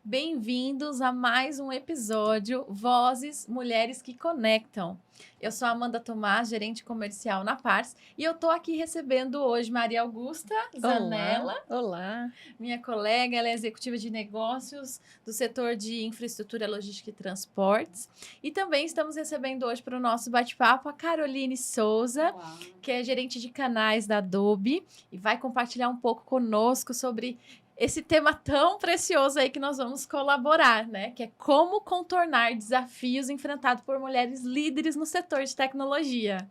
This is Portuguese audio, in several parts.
Bem-vindos a mais um episódio Vozes Mulheres que Conectam. Eu sou a Amanda Tomás, gerente comercial na Pars, e eu tô aqui recebendo hoje Maria Augusta Zanella. Olá. Minha colega, ela é executiva de negócios do setor de infraestrutura, logística e transportes. E também estamos recebendo hoje para o nosso bate-papo a Caroline Souza, Olá. que é gerente de canais da Adobe, e vai compartilhar um pouco conosco sobre esse tema tão precioso aí que nós vamos colaborar, né? Que é como contornar desafios enfrentados por mulheres líderes no setor de tecnologia.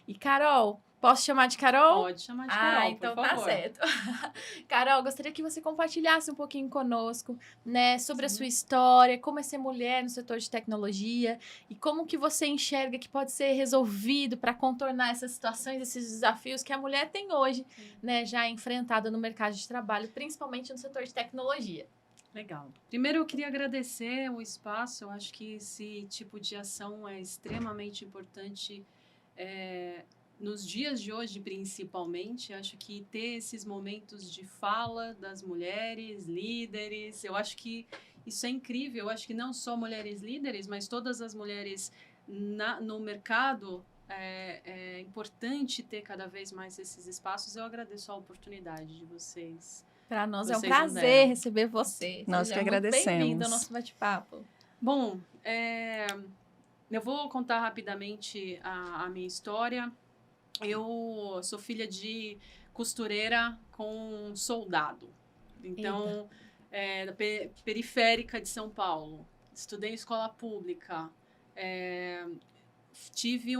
E, Carol, posso chamar de Carol? Pode chamar de Carol, então por tá favor. certo. Carol, gostaria que você compartilhasse um pouquinho conosco, né, sobre a Sim. sua história, como é ser mulher no setor de tecnologia e como que você enxerga que pode ser resolvido para contornar essas situações, esses desafios que a mulher tem hoje, né, já enfrentada no mercado de trabalho, principalmente no setor de tecnologia. Legal. Primeiro, eu queria agradecer o espaço. Eu acho que esse tipo de ação é extremamente importante nos dias de hoje, principalmente. Acho que ter esses momentos de fala das mulheres, líderes, eu acho que isso é incrível. Eu acho que não só mulheres líderes, mas todas as mulheres no mercado, é importante ter cada vez mais esses espaços. Eu agradeço a oportunidade de vocês. Para nós é um Vocês prazer puderam. receber você. Nós Seja que muito agradecemos. bem-vindo ao nosso bate-papo. Bom, eu vou contar rapidamente a minha história. Eu sou filha de costureira com soldado. Então, da periférica de São Paulo. Estudei em escola pública. Tive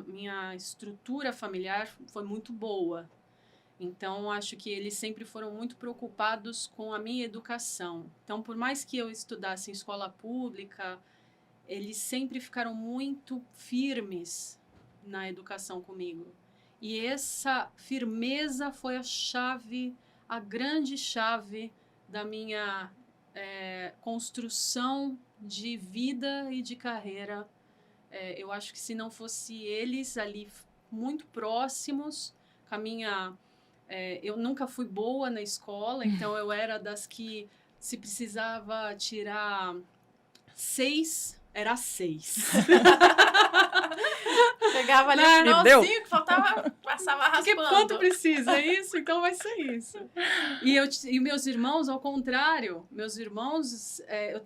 minha estrutura familiar foi muito boa. Então, acho que eles sempre foram muito preocupados com a minha educação. Então, por mais que eu estudasse em escola pública, eles sempre ficaram muito firmes na educação comigo. E essa firmeza foi a grande chave da minha construção de vida e de carreira. Eu acho que se não fosse eles ali muito próximos, com a minha... eu nunca fui boa na escola, então eu era das que, se precisava tirar 6, era 6. Chegava ali Né? no finalzinho, que faltava, passava Porque raspando. quanto precisa? É isso? Então vai ser isso. E meus irmãos, ao contrário, eu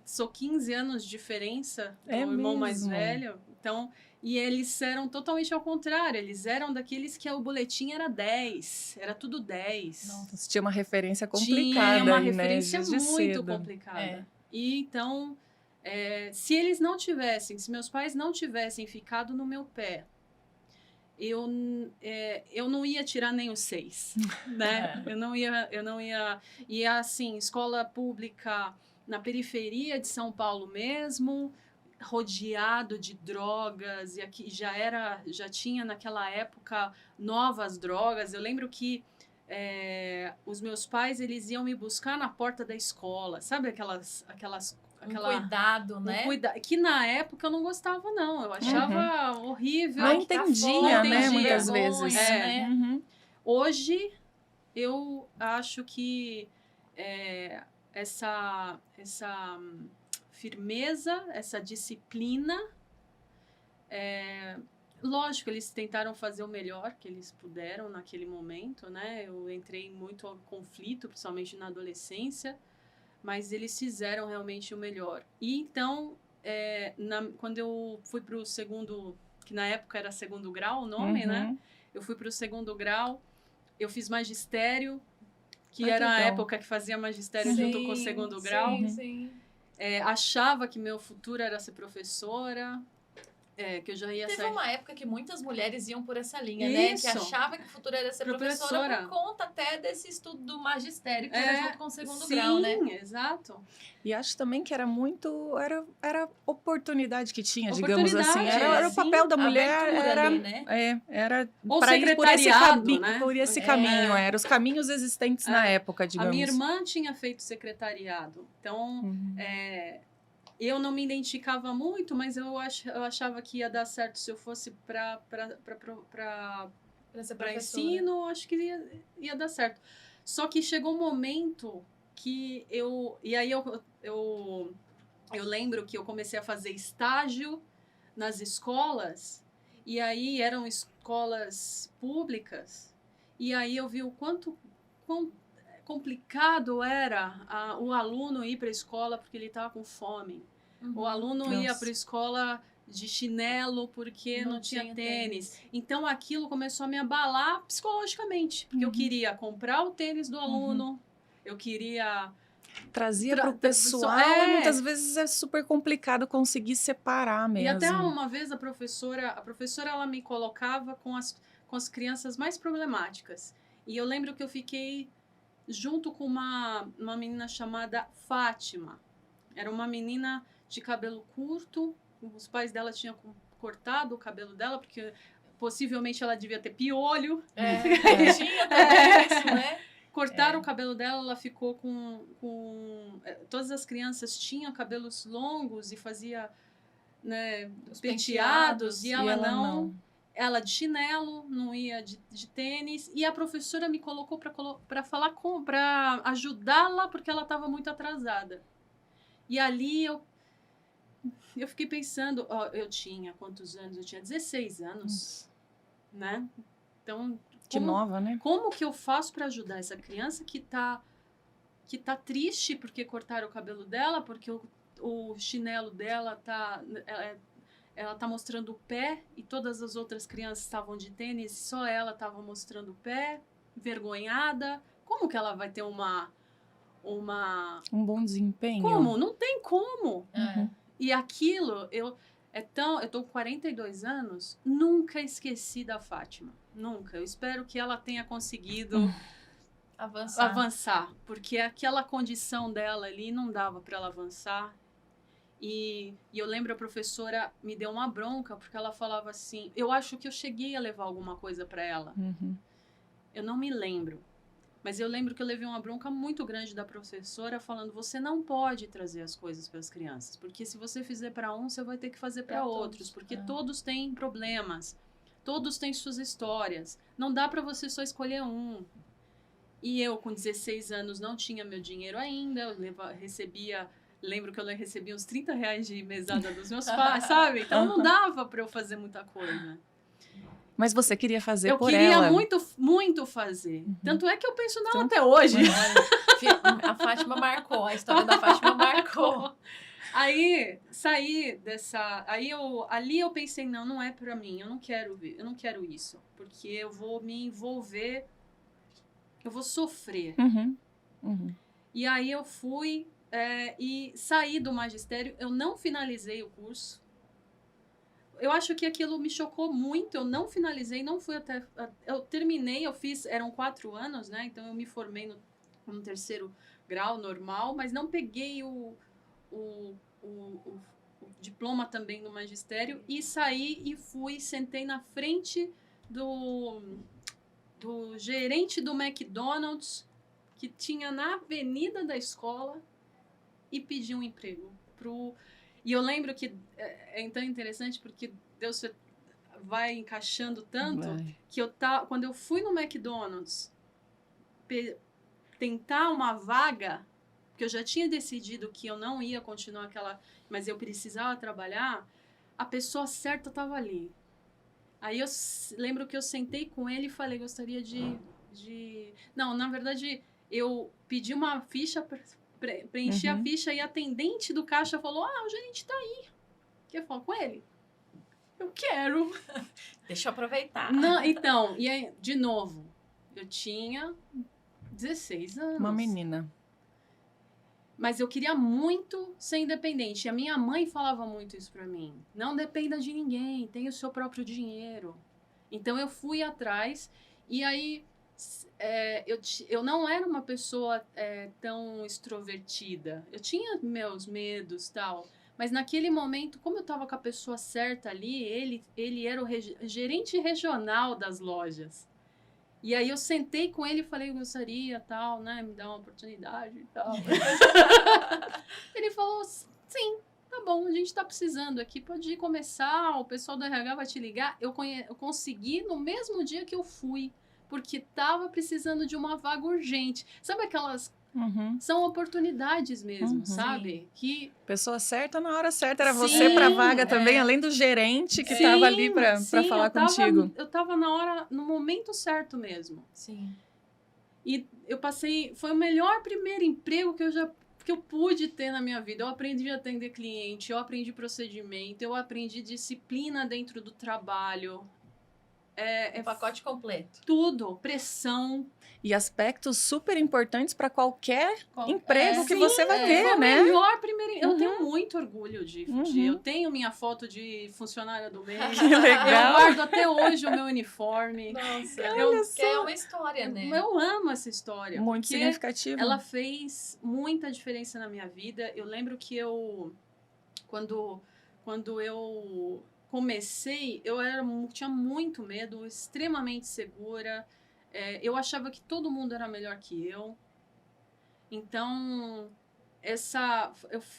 sou 15 anos de diferença do irmão mais mesmo? velho. Então, e eles eram totalmente ao contrário. Eles eram daqueles que o boletim era 10. Era tudo 10. Nossa. Você tinha uma referência complicada. Tinha uma aí, referência né? Desde muito cedo. complicada. E então, se eles não tivessem, se meus pais não tivessem ficado no meu pé, eu não ia tirar nem os 6, né? Eu não ia... E assim, escola pública na periferia de São Paulo mesmo, rodeado de drogas, e aqui já tinha naquela época novas drogas. Eu lembro que os meus pais, eles iam me buscar na porta da escola, sabe aquelas cuidado, né? Que na época eu não gostava, não. Eu achava horrível. Não entendia, né? Muitas vergonha, vezes. né? Uhum. Hoje, eu acho que essa firmeza, essa disciplina, lógico, eles tentaram fazer o melhor que eles puderam naquele momento, né? Eu entrei muito ao conflito, principalmente na adolescência, mas eles fizeram realmente o melhor. E então, quando eu fui para o segundo, que na época era segundo grau o nome, né? Eu fui para o segundo grau, eu fiz magistério, que era a época que fazia magistério junto com o segundo grau. Sim. Achava que meu futuro era ser professora, que eu já ia Teve sair... uma época que muitas mulheres iam por essa linha, né? Que achava que o futuro era ser professora por conta até desse estudo do magistério, que era junto com o segundo grau, né? Sim, exato. E acho também que era muito... Era oportunidade que tinha, digamos assim. Era o papel da mulher. Era ali, né? Era ou para ir secretariado, né? Por esse caminho. Eram os caminhos existentes na época, digamos. A minha irmã tinha feito secretariado. Então, eu não me identificava muito, mas eu achava que ia dar certo se eu fosse para ensino, acho que ia dar certo. Só que chegou um momento que e aí eu lembro que eu comecei a fazer estágio nas escolas, e aí eram escolas públicas, e aí eu vi o quão complicado era o aluno ir para a escola porque ele estava com fome. O aluno ia para a escola de chinelo porque não tinha tênis. Então, aquilo começou a me abalar psicologicamente, porque eu queria comprar o tênis do aluno, eu queria... Trazia para o pessoal e muitas vezes é super complicado conseguir separar mesmo. E até uma vez a professora ela me colocava com as crianças mais problemáticas. E eu lembro que eu fiquei junto com uma menina chamada Fátima. Era uma menina de cabelo curto, os pais dela tinham cortado o cabelo dela, porque possivelmente ela devia ter piolho. Tinha também isso, né? Cortaram o cabelo dela, ela ficou com... Todas as crianças tinham cabelos longos e fazia, né, penteados, e ela não. Ela de chinelo, não ia de tênis, e a professora me colocou para falar para ajudá-la, porque ela estava muito atrasada. E ali eu fiquei pensando, eu tinha quantos anos? Eu tinha 16 anos, né? Então, nova, né? Como que eu faço para ajudar essa criança que tá triste porque cortaram o cabelo dela, porque o chinelo dela ela tá mostrando o pé e todas as outras crianças estavam de tênis, só ela estava mostrando o pé, envergonhada. Como que ela vai ter um bom desempenho? Como? Não tem como. E aquilo, eu tô com 42 anos, nunca esqueci da Fátima. Nunca. Eu espero que ela tenha conseguido avançar, porque aquela condição dela ali não dava para ela avançar. E eu lembro a professora me deu uma bronca, porque ela falava assim, eu acho que eu cheguei a levar alguma coisa para ela. Eu não me lembro. Mas eu lembro que eu levei uma bronca muito grande da professora falando, você não pode trazer as coisas para as crianças, porque se você fizer para um, você vai ter que fazer para outros, porque todos têm problemas, todos têm suas histórias, não dá para você só escolher um. E eu, com 16 anos, não tinha meu dinheiro ainda, eu lembro que eu recebia uns R$30 de mesada dos meus pais, sabe? Então não dava para eu fazer muita coisa. Mas você queria fazer por ela. Eu queria muito, muito fazer. Tanto é que eu penso nela até hoje. A Fátima marcou, a história da Fátima marcou. Aí, saí dessa... Ali eu pensei, não é pra mim, eu não quero isso. Porque eu vou me envolver, eu vou sofrer. E aí eu fui e saí do magistério, eu não finalizei o curso. Eu acho que aquilo me chocou muito, eu não finalizei, não fui até... Eu terminei, eram 4 anos, né? Então eu me formei no 3º grau normal, mas não peguei o diploma também no magistério e saí e sentei na frente do gerente do McDonald's, que tinha na avenida da escola, e pedi um emprego E eu lembro que é tão interessante porque Deus vai encaixando tanto que quando eu fui no McDonald's tentar uma vaga, porque eu já tinha decidido que eu não ia continuar mas eu precisava trabalhar, a pessoa certa estava ali. Aí eu lembro que eu sentei com ele e falei, gostaria de... Não, na verdade, eu pedi uma ficha... Preenchi a ficha e a atendente do caixa falou, o gerente tá aí. Quer falar com ele? Eu quero. Deixa eu aproveitar. Não, então, e aí, de novo, eu tinha 16 anos. Uma menina. Mas eu queria muito ser independente. E a minha mãe falava muito isso pra mim. Não dependa de ninguém, tenha o seu próprio dinheiro. Então eu fui atrás e aí... eu não era uma pessoa tão extrovertida. Eu tinha meus medos e tal. Mas naquele momento, como eu estava com a pessoa certa ali, ele era o gerente regional das lojas. E aí eu sentei com ele e falei, eu gostaria, tal, né? Me dar uma oportunidade e tal. Ele falou, sim, tá bom, a gente tá precisando aqui, pode ir começar, o pessoal do RH vai te ligar. Eu consegui no mesmo dia que eu fui porque estava precisando de uma vaga urgente. Sabe aquelas... São oportunidades mesmo, sabe? Que... Pessoa certa na hora certa. Era você para a vaga também, além do gerente que estava ali para falar contigo. Eu estava na hora, no momento certo mesmo. Sim. E eu passei... Foi o melhor primeiro emprego que eu pude ter na minha vida. Eu aprendi a atender cliente, eu aprendi procedimento, eu aprendi disciplina dentro do trabalho. É pacote completo. Tudo. Pressão. E aspectos super importantes para qualquer emprego que você vai ter, né? Melhor primeiro... Eu tenho muito orgulho de... Eu tenho minha foto de funcionária do mês. Que legal. Eu guardo até hoje o meu uniforme. Nossa, que é uma história, né? Eu amo essa história. Muito significativa. Ela fez muita diferença na minha vida. Eu lembro que quando eu comecei, tinha muito medo, extremamente segura. Eu achava que todo mundo era melhor que eu. Então,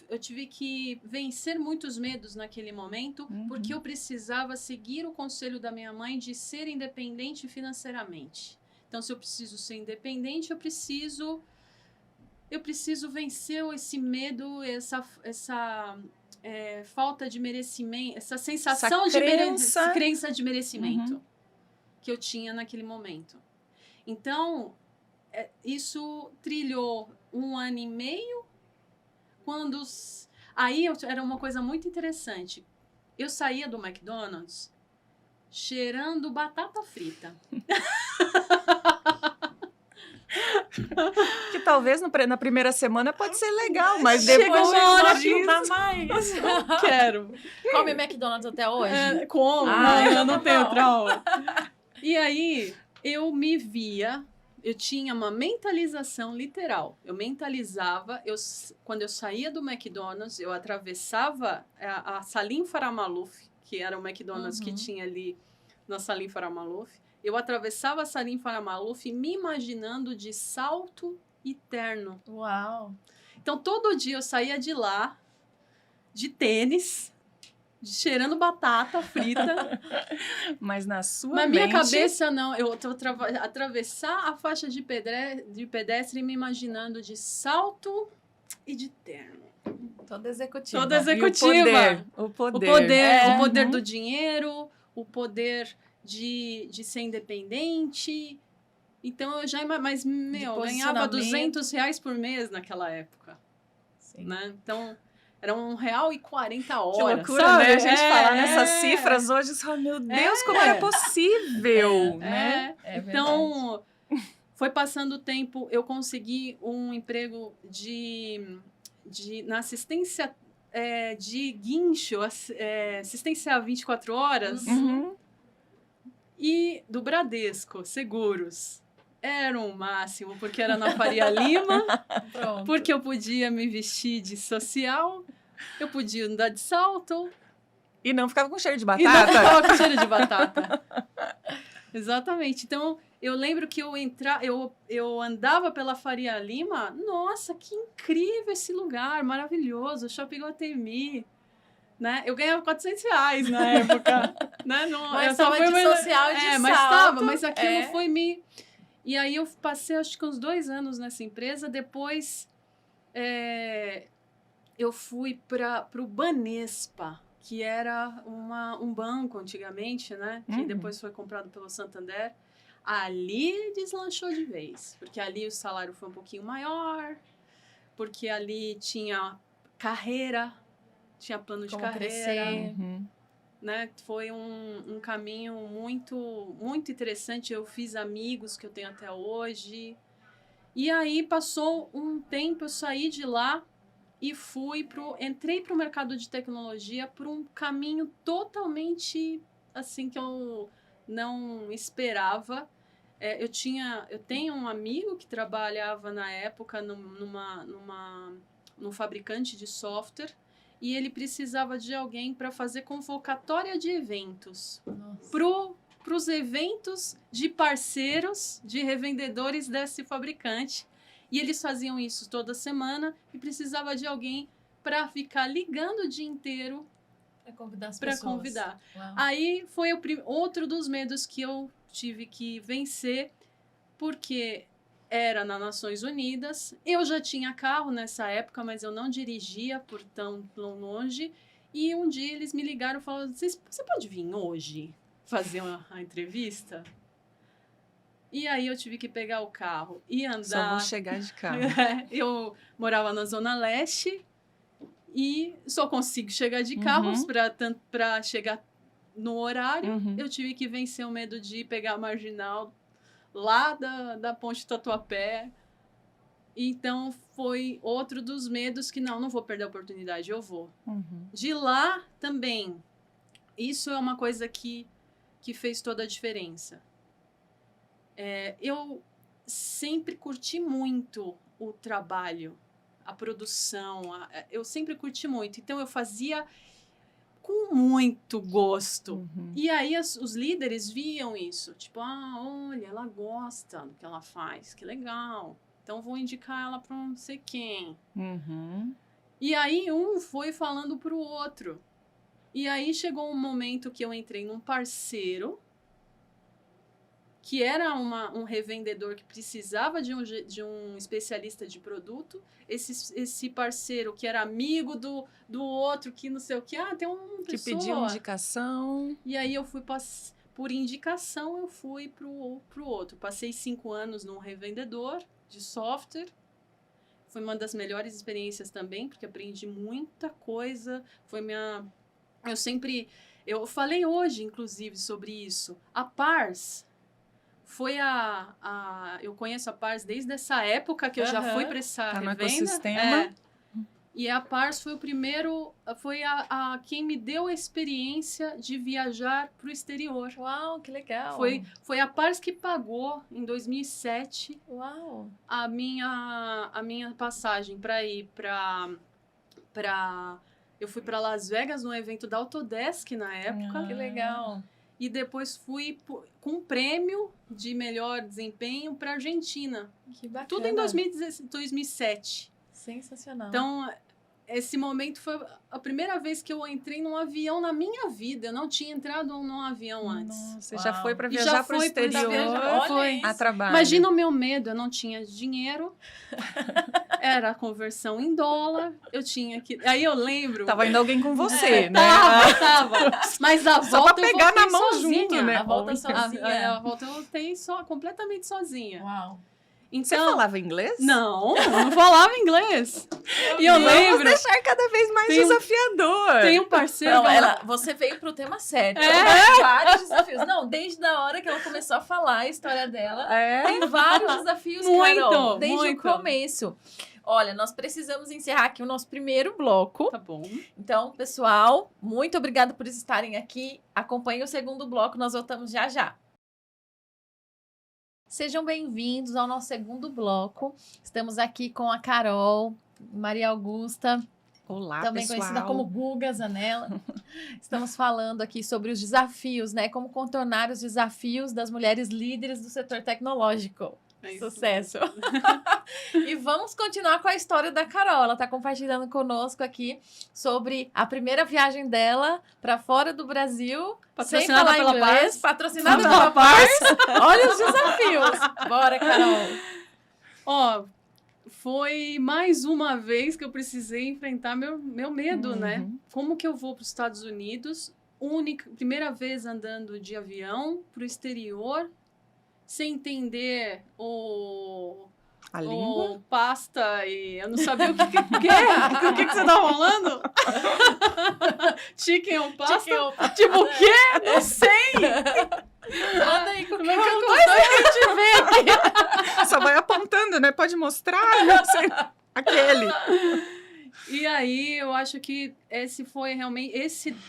eu tive que vencer muitos medos naquele momento, porque eu precisava seguir o conselho da minha mãe de ser independente financeiramente. Então, se eu preciso ser independente, eu preciso vencer esse medo, essa falta de merecimento, essa sensação de crença de merecimento que eu tinha naquele momento. Então, isso trilhou 1 ano e meio, aí era uma coisa muito interessante. Eu saía do McDonald's cheirando batata frita. Que talvez na primeira semana pode ser legal, mas depois chega uma hora que não dá mais. Não quero. Come McDonald's até hoje? Como? Eu não tenho trauma. E aí, eu me via, eu tinha uma mentalização literal. Eu mentalizava, quando eu saía do McDonald's, eu atravessava a Salim Farah Maluf, que era o McDonald's que tinha ali na Salim Farah Maluf. Eu atravessava a Salim Farah Maluf me imaginando de salto e terno. Uau! Então, todo dia eu saía de lá, de tênis, cheirando batata frita. Mas na sua Na mente... minha cabeça, não. Eu atravessar a faixa de pedestre me imaginando de salto e de terno. Toda executiva. Toda executiva. O poder. O poder do dinheiro, o poder de ser independente. Então, eu já... Mas, eu ganhava R$200 por mês naquela época. Sim. Né? Então... Era R$1,40 a hora. Que loucura, sabe? né? A gente falar nessas cifras hoje, só, meu Deus, como era possível, né? Então, foi passando o tempo, eu consegui um emprego na assistência de guincho, assistência 24 horas, e do Bradesco, Seguros. Era um máximo, porque era na Faria Lima, porque eu podia me vestir de social, eu podia andar de salto. E não ficava com cheiro de batata. E não ficava com cheiro de batata. Exatamente. Então, eu lembro que eu andava pela Faria Lima, nossa, que incrível esse lugar, maravilhoso, Shopping Guatemi. Né? Eu ganhava R$400 na época. Né? Não, mas estava de social e de salto. Mas aquilo foi me... E aí eu passei, acho que uns 2 anos nessa empresa. Depois, eu fui para o Banespa, que era um banco antigamente, né? Que depois foi comprado pelo Santander. Ali deslanchou de vez, porque ali o salário foi um pouquinho maior, porque ali tinha carreira, tinha plano de carreira. Né? Foi um caminho muito, muito interessante. Eu fiz amigos que eu tenho até hoje. E aí passou um tempo, eu saí de lá e entrei para o mercado de tecnologia por um caminho totalmente assim que eu não esperava. Eu tenho um amigo que trabalhava na época num fabricante de software. E ele precisava de alguém para fazer convocatória de eventos. Para os eventos de parceiros, de revendedores desse fabricante. E eles faziam isso toda semana e precisava de alguém para ficar ligando o dia inteiro para convidar as para pessoas. Convidar. Uau. Aí foi outro dos medos que eu tive que vencer. porque era nas Nações Unidas, eu já tinha carro nessa época, mas eu não dirigia por tão longe, e um dia eles me ligaram e falaram, você pode vir hoje fazer uma entrevista? E aí eu tive que pegar o carro e andar. Só vou chegar de carro. Eu morava na Zona Leste e só consigo chegar de carros para chegar no horário. Eu tive que vencer o medo de pegar a marginal lá da Ponte Tatuapé. Então foi outro dos medos que não vou perder a oportunidade, eu vou. De lá também, isso é uma coisa que fez toda a diferença. Eu sempre curti muito o trabalho, a produção, eu sempre curti muito. Então, eu fazia com muito gosto. E aí, os líderes viam isso. Tipo, olha, ela gosta do que ela faz, que legal. Então, vou indicar ela para não sei quem. E aí, um foi falando para o outro. E aí, chegou um momento que eu entrei num parceiro que era um revendedor que precisava de um especialista de produto, esse parceiro que era amigo do outro, que não sei o que, tem uma pessoa... Que pediu indicação. E aí eu fui, por indicação, eu fui pro outro. Passei 5 anos num revendedor de software, foi uma das melhores experiências também, porque aprendi muita coisa, eu falei hoje, inclusive, sobre isso. A Pars... Foi eu conheço a Pars desde essa época que eu já fui para essa revenda. No ecossistema. E a Pars foi foi quem me deu a experiência de viajar para o exterior. Uau, que legal! Foi a Pars que pagou, em 2007, Uau. a minha passagem para ir eu fui para Las Vegas no evento da Autodesk na época. Que legal! E depois fui com um prêmio de melhor desempenho para a Argentina. Que bacana. Tudo em 2007. Sensacional. Então, esse momento foi a primeira vez que eu entrei num avião na minha vida. Eu não tinha entrado num avião antes. Você já foi para viajar para o exterior? Foi a trabalho. Imagina o meu medo. Eu não tinha dinheiro. Era a conversão em dólar. Eu tinha que... Aí eu lembro... Tava indo alguém com você, né? Tava. Mas a só volta pra pegar na mão sozinha. junto, né? A volta sozinha. A volta eu voltei completamente sozinha. Uau. Então, você falava inglês? Não falava inglês. E eu lembro... Vamos deixar cada vez mais desafiador. Tem um parceiro... Não, você veio pro tema certo. Vários desafios. Não, desde a hora que ela começou a falar a história dela, tem vários desafios, Carol. Desde o começo. Olha, nós precisamos encerrar aqui o nosso primeiro bloco. Tá bom. Então, pessoal, muito obrigada por estarem aqui. Acompanhem o segundo bloco, nós voltamos já já. Sejam bem-vindos ao nosso segundo bloco. Estamos aqui com a Carol, Maria Augusta. Olá, também pessoal. Conhecida como Guga Zanella. Estamos falando aqui sobre os desafios, né? Como contornar os desafios das mulheres líderes do setor tecnológico. Sucesso! E vamos continuar com a história da Carol. Ela está compartilhando conosco aqui sobre a primeira viagem dela para fora do Brasil, sem falar inglês, patrocinada pela Pars. Olha os desafios! Bora, Carol! Foi mais uma vez que eu precisei enfrentar meu medo, né? Como que eu vou para os Estados Unidos, primeira vez andando de avião para o exterior, sem entender a língua? Pasta e eu não sabia o que é. O que você tá falando? Chicken ou pasta? Tipo, o quê? Não sei! Manda aí qualquer coisa que a gente vê aqui. Só vai apontando, né? Pode mostrar. Aquele. E aí, eu acho que esse foi realmente...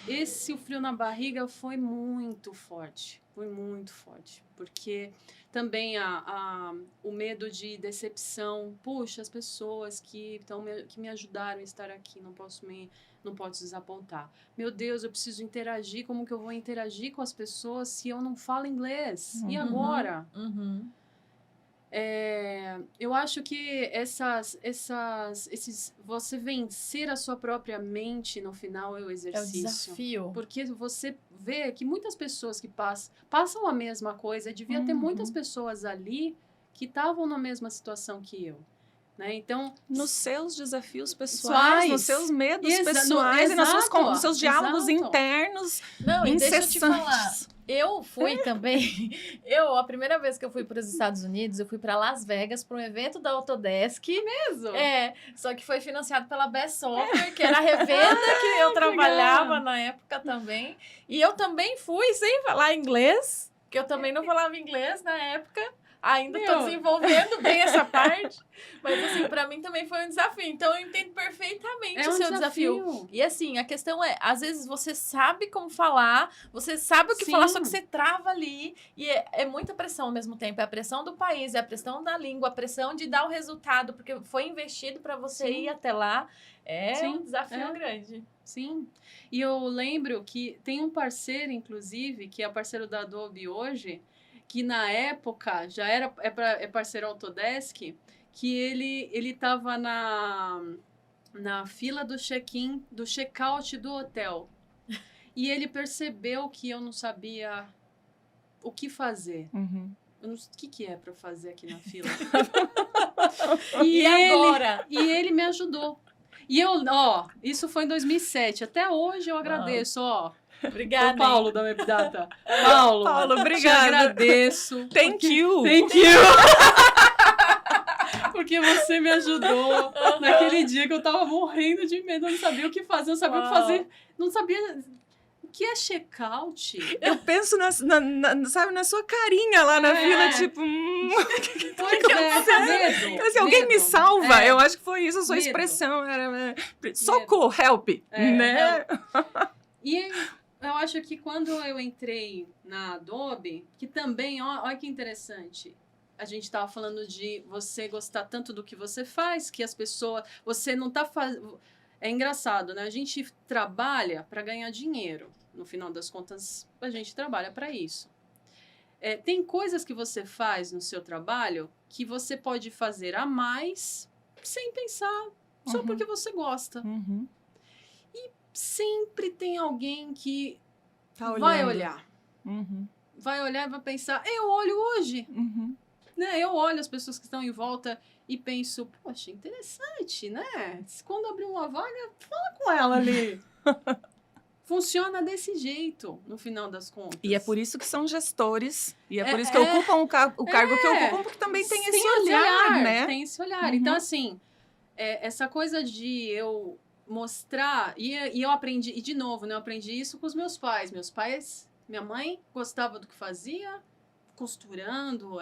Esse o frio na barriga foi muito forte. Foi muito forte. Porque também o medo de decepção. Puxa, as pessoas que me ajudaram a estar aqui, não posso desapontar. Meu Deus, eu preciso interagir. Como que eu vou interagir com as pessoas se eu não falo inglês? E agora? Eu acho que você vencer a sua própria mente no final é o exercício. É o desafio. Porque você vê que muitas pessoas que passam a mesma coisa, devia ter muitas pessoas ali que estavam na mesma situação que eu. Né? Então, nos seus desafios pessoais, nos seus medos pessoais, exato, nos seus diálogos internos. Não, e deixa eu te falar. Eu fui também. A primeira vez que eu fui para os Estados Unidos, eu fui para Las Vegas para um evento da Autodesk. Mesmo? Só que foi financiado pela Best Software, que era a revenda que eu trabalhava na época também. E eu também fui sem falar inglês, que eu também não falava inglês na época. Ainda estou desenvolvendo bem essa parte. Mas, assim, para mim também foi um desafio. Então, eu entendo perfeitamente o seu desafio. E, assim, a questão é, às vezes você sabe como falar, você sabe o que falar, só que você trava ali. E é muita pressão ao mesmo tempo. É a pressão do país, é a pressão da língua, a pressão de dar o resultado, porque foi investido para você ir até lá. Um desafio grande. Sim. E eu lembro que tem um parceiro, inclusive, que é parceiro da Adobe hoje, que na época já é parceiro Autodesk, que ele estava na fila do check-in, do check-out do hotel. E ele percebeu que eu não sabia o que fazer. Uhum. O que é para fazer aqui na fila? Agora? E ele me ajudou. E isso foi em 2007. Até hoje eu agradeço, Obrigada. O Paulo da Webdata. Paulo, obrigada. Te agradeço. Thank you. Porque você me ajudou naquele dia que eu tava morrendo de medo. Eu não sabia o que fazer, não sabia o que fazer. Não sabia o que é check-out. Eu penso na sua carinha lá na fila, tipo... medo. Se alguém me salva, eu acho que foi isso a sua expressão. Era socorro, help. Né? Help. E eu acho que quando eu entrei na Adobe, que também, olha que interessante, a gente estava falando de você gostar tanto do que você faz, que as pessoas, você não está fazendo... É engraçado, né? A gente trabalha para ganhar dinheiro. No final das contas, a gente trabalha para isso. Tem coisas que você faz no seu trabalho que você pode fazer a mais sem pensar, só porque você gosta. Uhum. Sempre tem alguém que vai olhar. Uhum. Vai olhar e vai pensar, eu olho hoje. Uhum. Né? Eu olho as pessoas que estão em volta e penso, poxa, interessante, né? Quando abrir uma vaga, fala com ela ali. Funciona desse jeito, no final das contas. E é por isso que são gestores. E é por isso que ocupam o cargo que ocupam, porque também tem esse olhar, né? Tem esse olhar. Uhum. Então, assim, essa coisa de eu mostrar... E eu aprendi... E, de novo, né, eu aprendi isso com os meus pais. Minha mãe gostava do que fazia, costurando.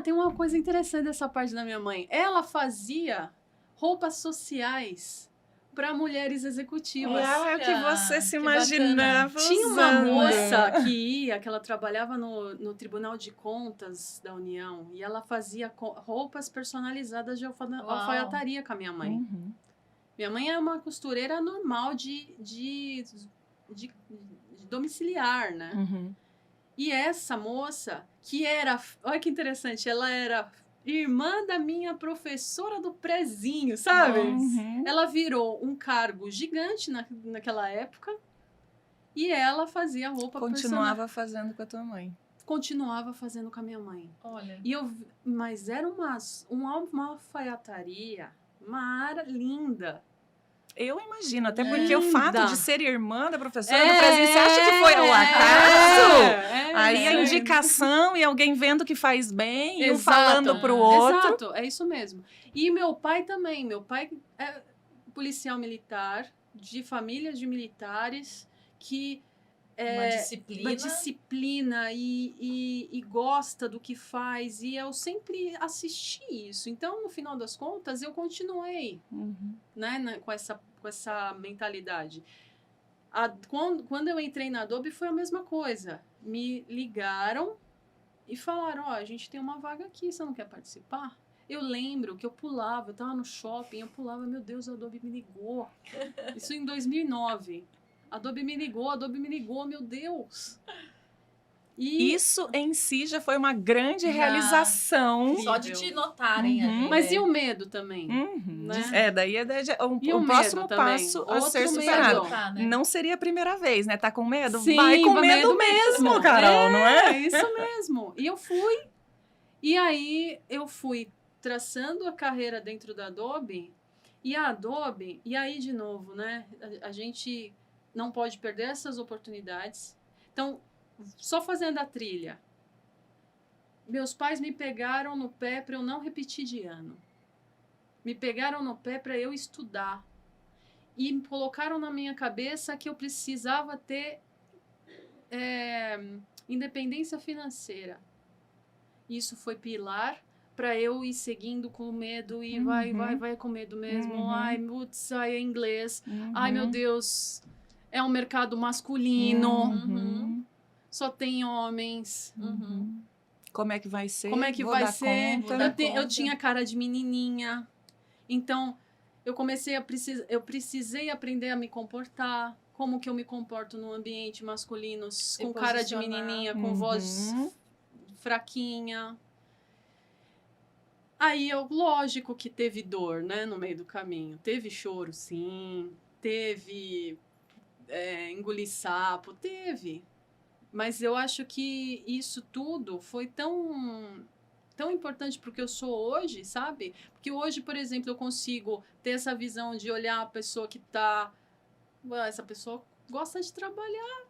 tem uma coisa interessante dessa parte da minha mãe. Ela fazia roupas sociais para mulheres executivas. O que você se imaginava. Tinha uma moça que ela trabalhava no Tribunal de Contas da União, e ela fazia roupas personalizadas de alfaiataria com a minha mãe. Uhum. Minha mãe é uma costureira normal de domiciliar, né? Uhum. E essa moça, que era... Olha que interessante, ela era irmã da minha professora do prezinho, sabe? Uhum. Ela virou um cargo gigante naquela época e ela fazia roupa Continuava fazendo com a tua mãe. Continuava fazendo com a minha mãe. Olha. Mas era uma alfaiataria linda. Eu imagino, até porque o fato de ser irmã da professora do prezinho, você acha que foi ao acaso? Aí a indicação e alguém vendo que faz bem e um falando pro outro. Exato, é isso mesmo. E meu pai também. Meu pai é policial militar, de família de militares, que... Uma disciplina e gosta do que faz. E eu sempre assisti isso. Então, no final das contas, eu continuei né, com essa mentalidade. Quando eu entrei na Adobe, foi a mesma coisa. Me ligaram e falaram, a gente tem uma vaga aqui, você não quer participar? Eu lembro que eu estava no shopping, eu pulava, meu Deus, a Adobe me ligou. Isso em 2009. A Adobe me ligou, meu Deus. E isso em si já foi uma grande realização. Só de te notarem ali. Mas e o medo também? Né? Daí o próximo passo a ser superado. Não seria a primeira vez, né? Tá com medo? Sim, vai com medo mesmo, Carol, não é? É isso mesmo. E eu fui. E aí eu fui traçando a carreira dentro da Adobe, e a Adobe, e aí de novo, né? A gente não pode perder essas oportunidades. Então, só fazendo a trilha, meus pais me pegaram no pé para eu não repetir de ano. Me pegaram no pé para eu estudar. E me colocaram na minha cabeça que eu precisava ter independência financeira. Isso foi pilar para eu ir seguindo com medo e vai com medo mesmo. Ai, putz, ai, é inglês. Ai, meu Deus, é um mercado masculino. Só tem homens. Como é que vai ser? Como é que vai ser? Eu tinha cara de menininha. Então, eu precisei aprender a me comportar. Como que eu me comporto no ambiente masculino, com cara de menininha, com voz fraquinha. Aí, lógico que teve dor, né, no meio do caminho. Teve choro, sim. Teve engolir sapo, teve. Mas eu acho que isso tudo foi tão importante porque eu sou hoje, sabe? Porque hoje, por exemplo, eu consigo ter essa visão de olhar a pessoa que tá... Essa pessoa gosta de trabalhar.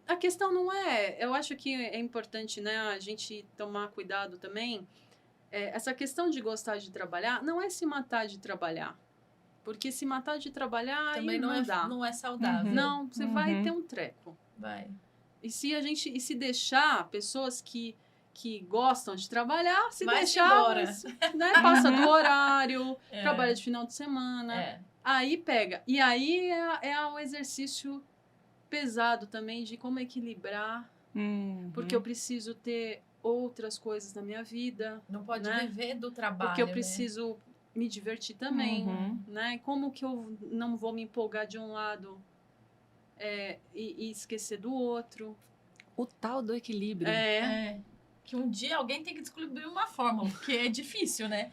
A questão não é... Eu acho que é importante, né, a gente tomar cuidado também. Essa questão de gostar de trabalhar não é se matar de trabalhar. Porque se matar de trabalhar, também aí não dá. Não é saudável. Não, você vai ter um treco. Vai. E se deixar pessoas que gostam de trabalhar, se vai deixar, né, passa do horário, trabalha de final de semana, aí pega. E aí é o exercício pesado também de como equilibrar, porque eu preciso ter outras coisas na minha vida. Não pode né? viver do trabalho, porque eu preciso me divertir também, né? Como que eu não vou me empolgar de um lado e esquecer do outro? O tal do equilíbrio. Que um dia alguém tem que descobrir uma fórmula, porque é difícil, né?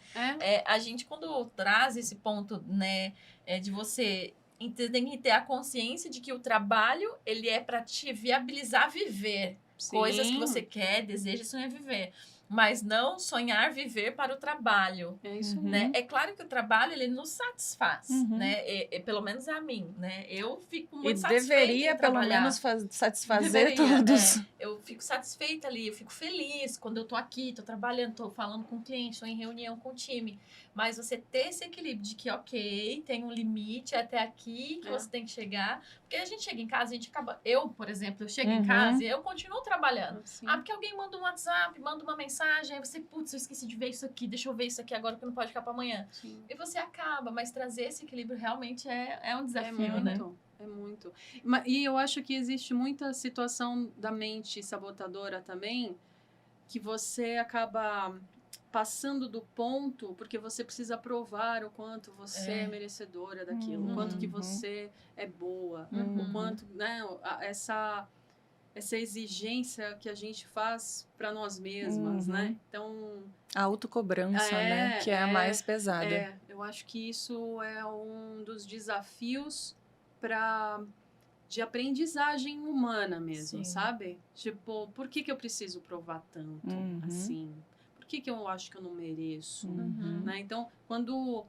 A gente, quando traz esse ponto, né, de você tem que ter a consciência de que o trabalho, ele é para te viabilizar viver. Sim. Coisas que você quer, deseja, sonha viver. Mas não sonhar viver para o trabalho. É isso, né? É claro que o trabalho, ele nos satisfaz, né? Pelo menos a mim, né? Eu fico muito satisfeita deveria, pelo menos, satisfazer todos. Eu fico satisfeita ali, eu fico feliz quando eu tô aqui, tô trabalhando, tô falando com o cliente, tô em reunião com o time. Mas você ter esse equilíbrio de que, ok, tem um limite até aqui que você tem que chegar. Porque a gente chega em casa, a gente acaba... Eu, por exemplo, eu chego em casa e eu continuo trabalhando. Sim. Porque alguém manda um WhatsApp, manda uma mensagem, aí você, putz, eu esqueci de ver isso aqui, deixa eu ver isso aqui agora que não pode ficar para amanhã. Sim. E você acaba, mas trazer esse equilíbrio realmente é um desafio, né? É muito. E eu acho que existe muita situação da mente sabotadora também, que você acaba passando do ponto, porque você precisa provar o quanto você é merecedora daquilo, o quanto que você é boa, o quanto, né, essa exigência que a gente faz para nós mesmas, né? Então... A autocobrança, né? Que é a mais pesada. Eu acho que isso é um dos desafios de aprendizagem humana mesmo, sabe? Tipo, por que eu preciso provar tanto, assim? Por que eu acho que eu não mereço? Né? Então, quando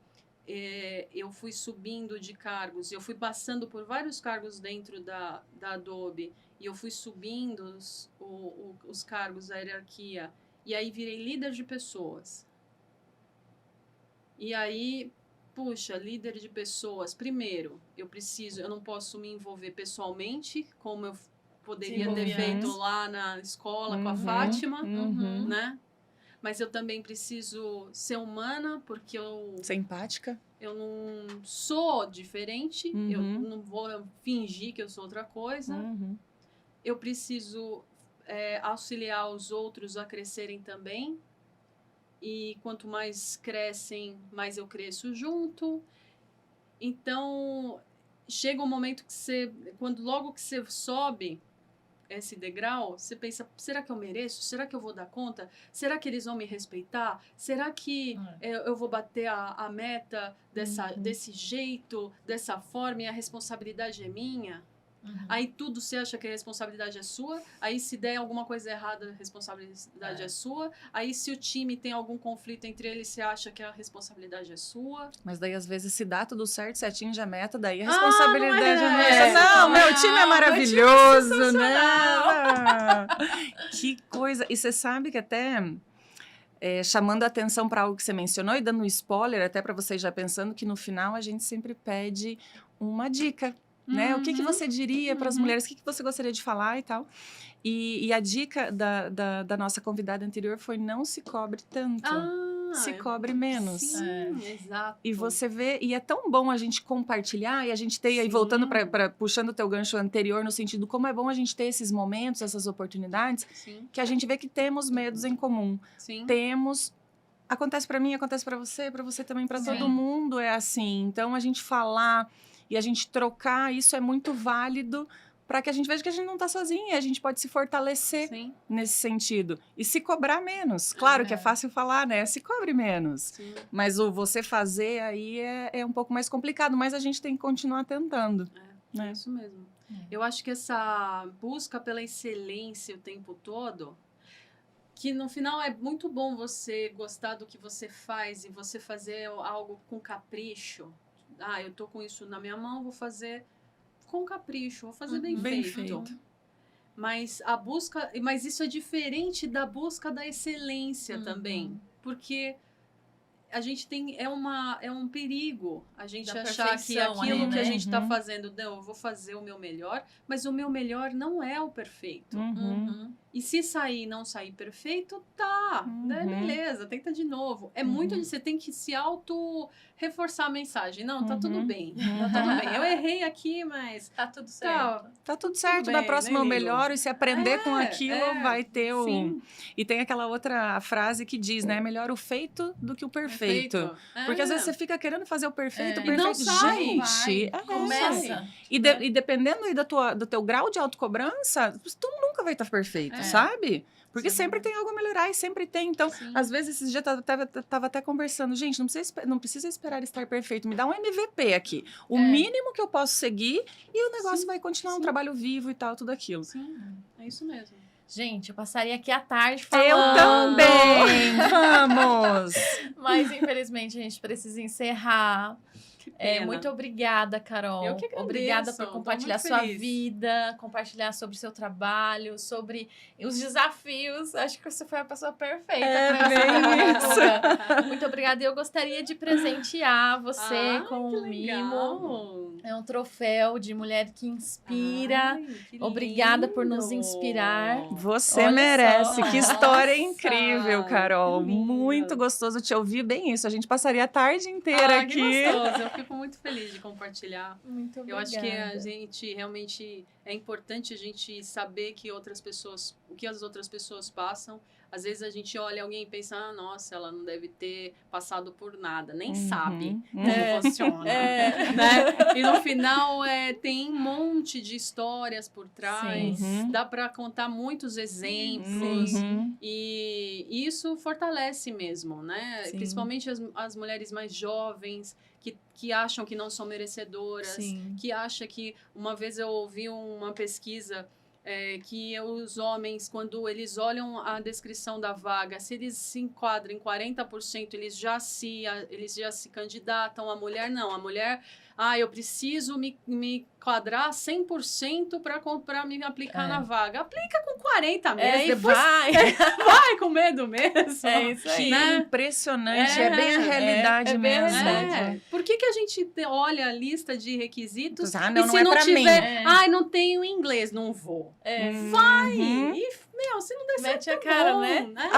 eu fui subindo de cargos, eu fui passando por vários cargos dentro da Adobe, e eu fui subindo os cargos da hierarquia, e aí virei líder de pessoas. E aí, puxa, líder de pessoas, primeiro, eu não posso me envolver pessoalmente, como eu poderia ter feito lá na escola com a Fátima, né? Mas eu também preciso ser humana, porque ser empática. Eu não sou diferente, eu não vou fingir que eu sou outra coisa. Eu preciso auxiliar os outros a crescerem também. E quanto mais crescem, mais eu cresço junto. Então, chega um momento que logo que você sobe esse degrau, você pensa, será que eu mereço? Será que eu vou dar conta? Será que eles vão me respeitar? Será que eu vou bater a meta desse jeito, dessa forma, e a responsabilidade é minha? Aí tudo você acha que a responsabilidade é sua. Aí se der alguma coisa errada, a responsabilidade é sua. Aí se o time tem algum conflito entre eles, você acha que a responsabilidade é sua. Mas daí, às vezes, se dá tudo certo, se atinge a meta, daí a responsabilidade não é nossa. Não, meu time é maravilhoso, né? Que coisa. E você sabe que até... chamando a atenção para algo que você mencionou e dando um spoiler até para vocês já pensando que no final a gente sempre pede uma dica, né? O que você diria para as mulheres? O que você gostaria de falar e tal? E a dica da nossa convidada anterior foi não se cobre tanto. Se cobre menos. Sim, exato. E você vê, e é tão bom a gente compartilhar, e a gente ter, aí voltando puxando o teu gancho anterior, no sentido como é bom a gente ter esses momentos, essas oportunidades, que a gente vê que temos medos em comum. Temos, acontece para mim, acontece para você também, para todo mundo é assim. Então, a gente falar e a gente trocar, isso é muito válido, para que a gente veja que a gente não está sozinha, a gente pode se fortalecer nesse sentido. E se cobrar menos. Claro que é fácil falar, né? Se cobre menos. Mas o você fazer aí é um pouco mais complicado, mas a gente tem que continuar tentando. É isso mesmo. Eu acho que essa busca pela excelência o tempo todo, que no final é muito bom você gostar do que você faz e você fazer algo com capricho. Eu tô com isso na minha mão, vou fazer... com capricho, vou fazer bem feito. Mas isso é diferente da busca da excelência também, porque a gente tem é um perigo a gente da achar que aquilo que a gente está fazendo, não, eu vou fazer o meu melhor, mas o meu melhor não é o perfeito. E se sair não sair perfeito, né? Beleza, tenta de novo. É muito você tem que se reforçar a mensagem. Não, tá tudo bem. Tá tudo bem. Eu errei aqui, mas tá tudo certo. Tá tudo certo. Da próxima eu melhoro, e se aprender com aquilo, vai ter o... E tem aquela outra frase que diz, né? Melhor o feito do que o perfeito. Porque às vezes você fica querendo fazer o perfeito, o perfeito. Não sai, gente, começa. E dependendo aí do teu grau de autocobrança, tu nunca vai estar perfeito, sabe? Porque sempre tem algo a melhorar e sempre tem. Então, às vezes, esses dias eu tava até conversando. Gente, não precisa esperar estar perfeito. Me dá um MVP aqui. O mínimo que eu posso seguir e o negócio vai continuar um trabalho vivo e tal, tudo aquilo. Sim, é isso mesmo. Gente, eu passaria aqui a tarde falando. Eu também! Vamos! Mas, infelizmente, a gente precisa encerrar. Muito obrigada, Carol. Eu que agradeço. Obrigada por compartilhar sua vida, compartilhar sobre o seu trabalho, sobre os desafios. Acho que você foi a pessoa perfeita. Muito obrigada. E eu gostaria de presentear você com um mimo. É um troféu de mulher que inspira. Obrigada por nos inspirar. Você merece. Que história incrível, Carol. Muito gostoso te ouvir. Bem isso. A gente passaria a tarde inteira aqui. Que gostoso. Eu fico muito feliz de compartilhar. Muito obrigada. Eu acho que a gente realmente é importante a gente saber que o que as outras pessoas passam. Às vezes a gente olha alguém e pensa, nossa, ela não deve ter passado por nada, nem sabe como funciona. Né? E no final tem um monte de histórias por trás, dá para contar muitos exemplos, e isso fortalece mesmo, né? Principalmente as mulheres mais jovens, que acham que não são merecedoras, que acham que... Uma vez eu ouvi uma pesquisa que os homens, quando eles olham a descrição da vaga, se eles se enquadram em 40%, eles já se candidatam. A mulher não. A mulher, eu preciso me quadrar 100% para me aplicar na vaga. Aplica com 40 mesmo. Depois vai com medo mesmo. É isso aí. Que impressionante. É bem a realidade mesmo. Por que a gente olha a lista de requisitos não, e se não é não pra tiver... não tenho inglês, não vou. Vai! E, se não der mete certo, a cara, bom, né?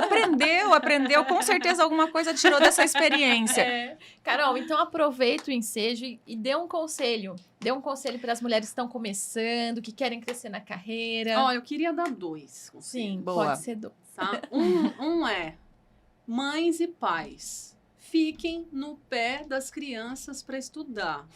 Aprendeu. Com certeza alguma coisa tirou dessa experiência. Carol, então aproveita o ensejo e dê um conselho. Dê um conselho para as mulheres que estão começando, que querem crescer na carreira. Eu queria dar 2 conselhos. Sim, pode ser 2. Tá? Um é, mães e pais, fiquem no pé das crianças para estudar.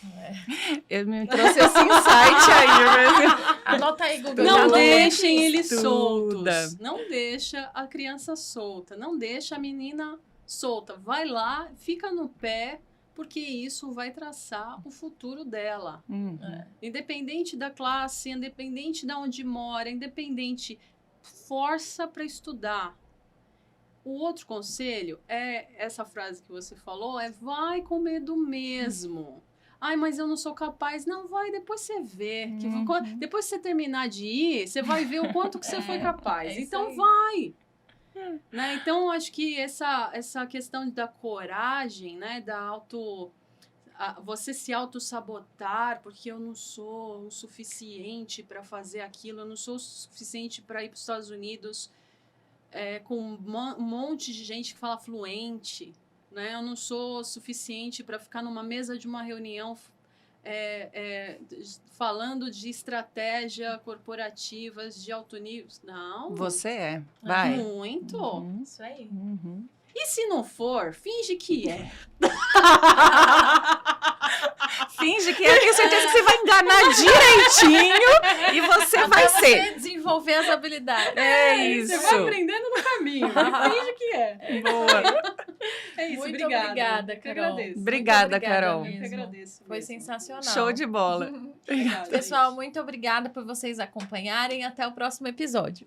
Eu me trouxe esse insight aí. Anota aí, Google. Não deixem eles soltos. Não deixa a criança solta. Não deixa a menina solta. Vai lá, fica no pé, porque isso vai traçar o futuro dela. Uhum. Independente da classe, independente de onde mora, independente, força para estudar. O outro conselho é essa frase que você falou, vai com medo mesmo. Ai, mas eu não sou capaz. Não, vai, depois você vê. Depois que você terminar de ir, você vai ver o quanto que você foi capaz. Então, vai. Né? Então, acho que essa questão da coragem, né? Você se auto-sabotar, porque eu não sou o suficiente para fazer aquilo, eu não sou o suficiente para ir para os Estados Unidos com um monte de gente que fala fluente, né? Eu não sou suficiente para ficar numa mesa de uma reunião falando de estratégia corporativas de alto nível. Não. Você vai. Muito. Isso aí. Uhum. E se não for, finge que é. Finge que eu tenho certeza que você vai enganar direitinho e você vai ser. Você desenvolver as habilidades. Isso. Você vai aprendendo no caminho. Finge que é. Boa. É isso, Muito obrigada. obrigada, Carol. Eu agradeço. Obrigada, Carol. mesmo. Eu que agradeço. Foi mesmo. sensacional. Show de bola. Obrigada, Pessoal, gente. muito obrigada por vocês acompanharem. Até o próximo episódio.